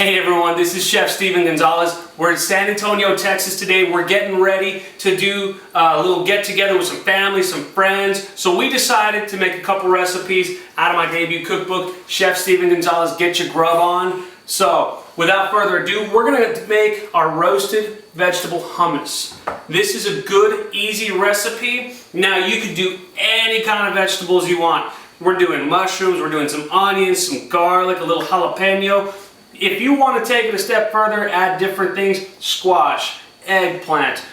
Hey everyone, this is Chef Stephen Gonzalez. We're in San Antonio, Texas today. We're getting ready to do a little get together with some family, some friends. So we decided to make a couple recipes out of my debut cookbook, Chef Stephen Gonzalez, Get Your Grub On. So without further ado, we're gonna make our roasted vegetable hummus. This is a good, easy recipe. Now you could do any kind of vegetables you want. We're doing mushrooms, we're doing some onions, some garlic, a little jalapeno. If you want to take it a step further, add different things, squash, eggplant,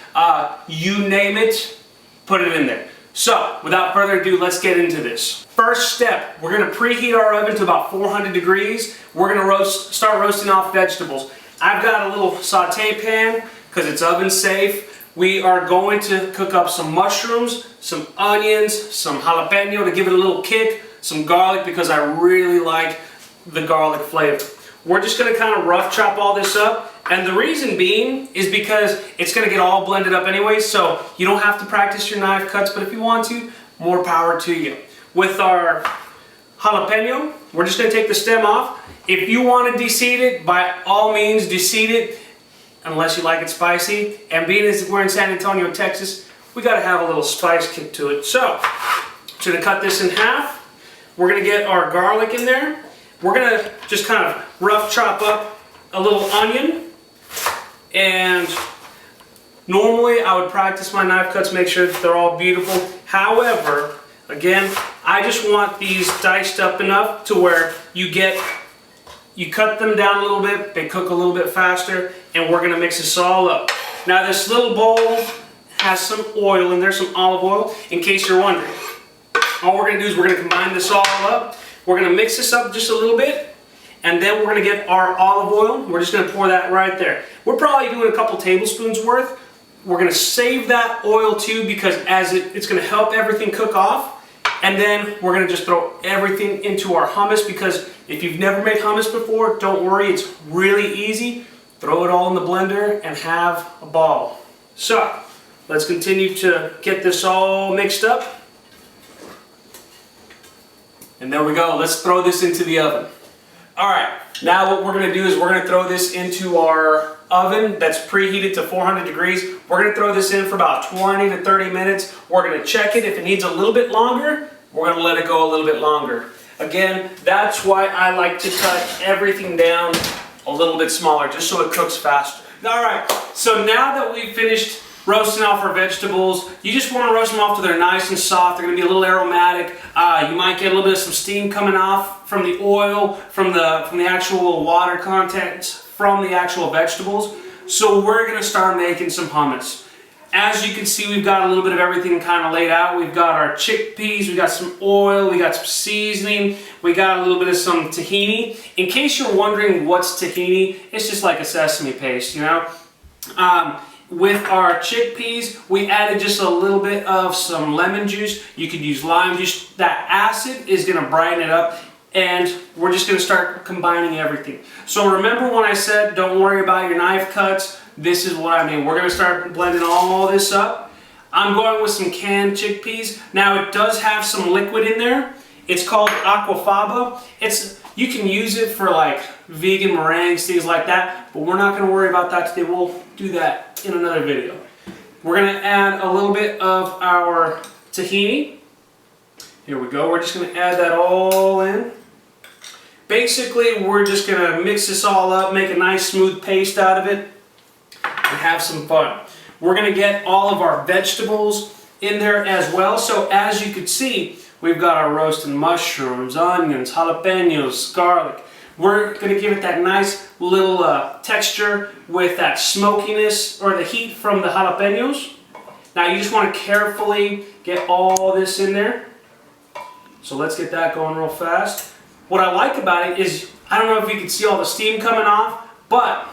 you name it, put it in there. So, without further ado, let's get into this. First step, we're going to preheat our oven to about 400 degrees. We're going to start roasting off vegetables. I've got a little saute pan because it's oven safe. We are going to cook up some mushrooms, some onions, some jalapeno to give it a little kick, some garlic because I really like the garlic flavor. We're just going to kind of rough chop all this up, and the reason being is because it's going to get all blended up anyway, so you don't have to practice your knife cuts, but if you want to, more power to you. With our jalapeno, we're just going to take the stem off. If you want to deseed it, by all means deseed it, unless you like it spicy, and being as we're in San Antonio, Texas, we got to have a little spice kick to it. So, I'm going to cut this in half. We're going to get our garlic in there. We're going to just kind of rough chop up a little onion, and normally I would practice my knife cuts, make sure that they're all beautiful. However, again, I just want these diced up enough to where you cut them down a little bit, they cook a little bit faster, and we're going to mix this all up. Now this little bowl has some oil in there, some olive oil, in case you're wondering. All we're going to do is we're going to combine this all up. We're going to mix this up just a little bit, and then we're going to get our olive oil. We're just going to pour that right there. We're probably doing a couple tablespoons worth. We're going to save that oil too because as it's going to help everything cook off. And then we're going to just throw everything into our hummus because if you've never made hummus before, don't worry, it's really easy. Throw it all in the blender and have a ball. So, let's continue to get this all mixed up. And there we go, let's throw this into the oven. Alright, now what we're going to do is we're going to throw this into our oven that's preheated to 400 degrees. We're going to throw this in for about 20 to 30 minutes. We're going to check it. If it needs a little bit longer, we're going to let it go a little bit longer. Again, that's why I like to cut everything down a little bit smaller, just so it cooks faster. Alright, so now that we've finished roasting off our vegetables, you just want to roast them off till they're nice and soft. They're going to be a little aromatic. You might get a little bit of some steam coming off from the oil, from the actual water content, from the actual vegetables. So we're going to start making some hummus. As you can see, we've got a little bit of everything kind of laid out. We've got our chickpeas, we got some oil, we got some seasoning, we got a little bit of some tahini. In case you're wondering what's tahini, it's just like a sesame paste, you know. With our chickpeas, we added just a little bit of some lemon juice. You could use lime juice. That acid is going to brighten it up, and we're just going to start combining everything. So remember when I said don't worry about your knife cuts? This is what I mean. We're going to start blending all this up. I'm going with some canned chickpeas. Now it does have some liquid in there. It's called aquafaba. You can use it for like vegan meringues, things like that, but we're not going to worry about that today. We'll do that in another video. We're going to add a little bit of our tahini. Here we go. We're just going to add that all in. Basically, we're just going to mix this all up, make a nice smooth paste out of it, and have some fun. We're going to get all of our vegetables in there as well. So as you can see, we've got our roasted mushrooms, onions, jalapenos, garlic. We're going to give it that nice little texture with that smokiness or the heat from the jalapenos. Now you just want to carefully get all this in there. So let's get that going real fast. What I like about it is, I don't know if you can see all the steam coming off, but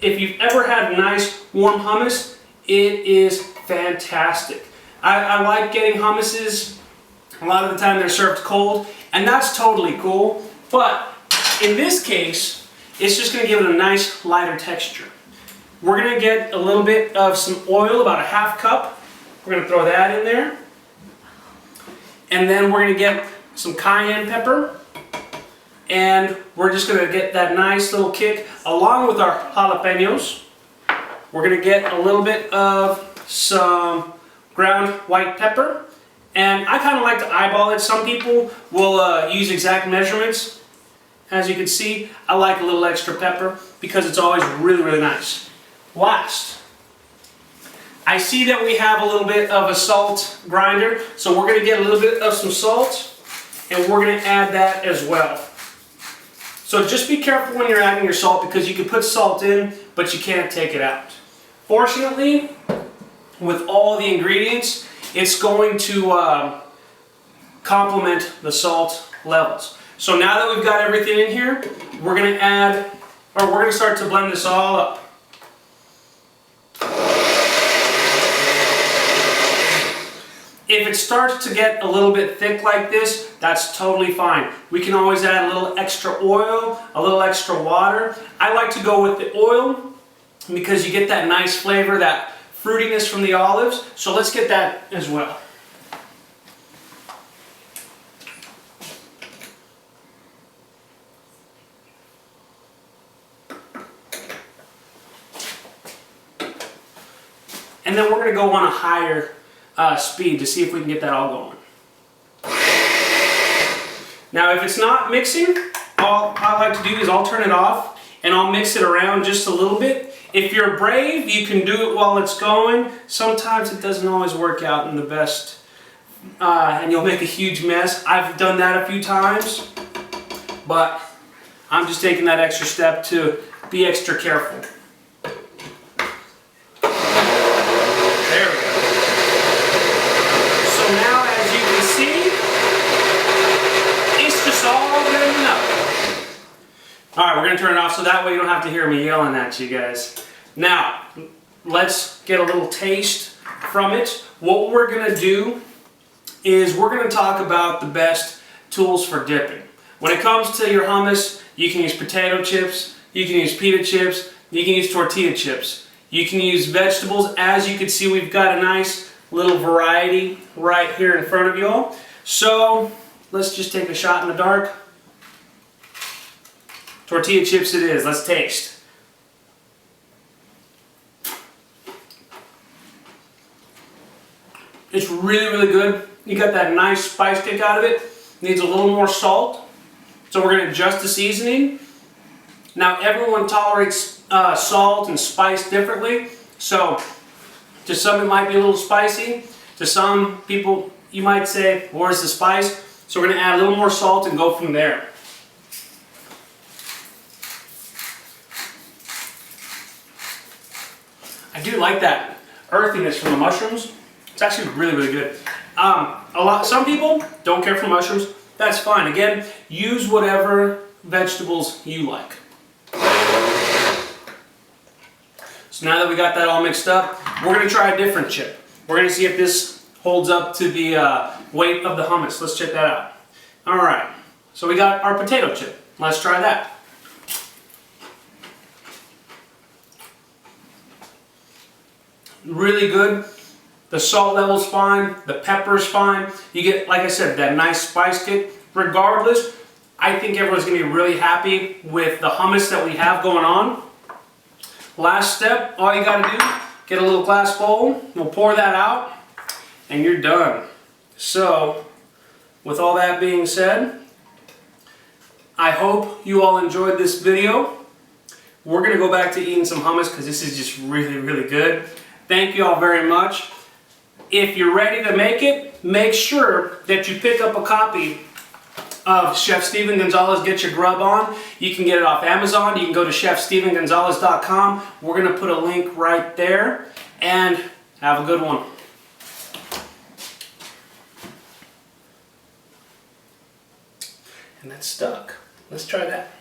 if you've ever had nice warm hummus, it is fantastic. I like getting hummuses. A lot of the time they're served cold, and that's totally cool, but in this case, it's just going to give it a nice lighter texture. We're going to get a little bit of some oil, about a half cup. We're going to throw that in there. And then we're going to get some cayenne pepper And we're just gonna get that nice little kick along with our jalapenos. We're gonna get a little bit of some ground white pepper. And I kind of like to eyeball it. Some people will use exact measurements. As you can see, I like a little extra pepper because it's always really, really nice. Last, I see that we have a little bit of a salt grinder, so we're going to get a little bit of some salt, and we're going to add that as well. So just be careful when you're adding your salt because you can put salt in, but you can't take it out. Fortunately, with all the ingredients, it's going to complement the salt levels. So now that we've got everything in here, we're going to start to blend this all up. If it starts to get a little bit thick like this, that's totally fine. We can always add a little extra oil, a little extra water. I like to go with the oil because you get that nice flavor, that fruitiness from the olives. So let's get that as well. And then we're going to go on a higher speed to see if we can get that all going. Now if it's not mixing, all I like to do is I'll turn it off and I'll mix it around just a little bit. If you're brave, you can do it while it's going. Sometimes it doesn't always work out in the best and you'll make a huge mess. I've done that a few times, but I'm just taking that extra step to be extra careful. Alright, we're going to turn it off so that way you don't have to hear me yelling at you guys. Now, let's get a little taste from it. What we're going to do is we're going to talk about the best tools for dipping. When it comes to your hummus, you can use potato chips, you can use pita chips, you can use tortilla chips. You can use vegetables. As you can see, we've got a nice little variety right here in front of you all. So, let's just take a shot in the dark. Tortilla chips it is. Let's taste. It's really, really good. You got that nice spice kick out of it. Needs a little more salt. So we're going to adjust the seasoning. Now everyone tolerates salt and spice differently. So to some it might be a little spicy. To some people you might say, where's the spice? So we're going to add a little more salt and go from there. I do like that earthiness from the mushrooms. It's actually really, really good. Some people don't care for mushrooms. That's fine. Again, use whatever vegetables you like. So now that we got that all mixed up, we're going to try a different chip. We're going to see if this holds up to the weight of the hummus. Let's check that out. Alright, so we got our potato chip. Let's try that. Really good. The salt level's fine. The pepper's fine. You get, like I said, that nice spice kick. Regardless, I think everyone's going to be really happy with the hummus that we have going on. Last step, all you got to do, get a little glass bowl. We'll pour that out, and you're done. So, with all that being said, I hope you all enjoyed this video. We're going to go back to eating some hummus because this is just really, really good. Thank you all very much. If you're ready to make it, make sure that you pick up a copy of Chef Stephen Gonzalez, Get Your Grub On. You can get it off Amazon. You can go to chefstephengonzalez.com. We're going to put a link right there. And have a good one. And that's stuck. Let's try that.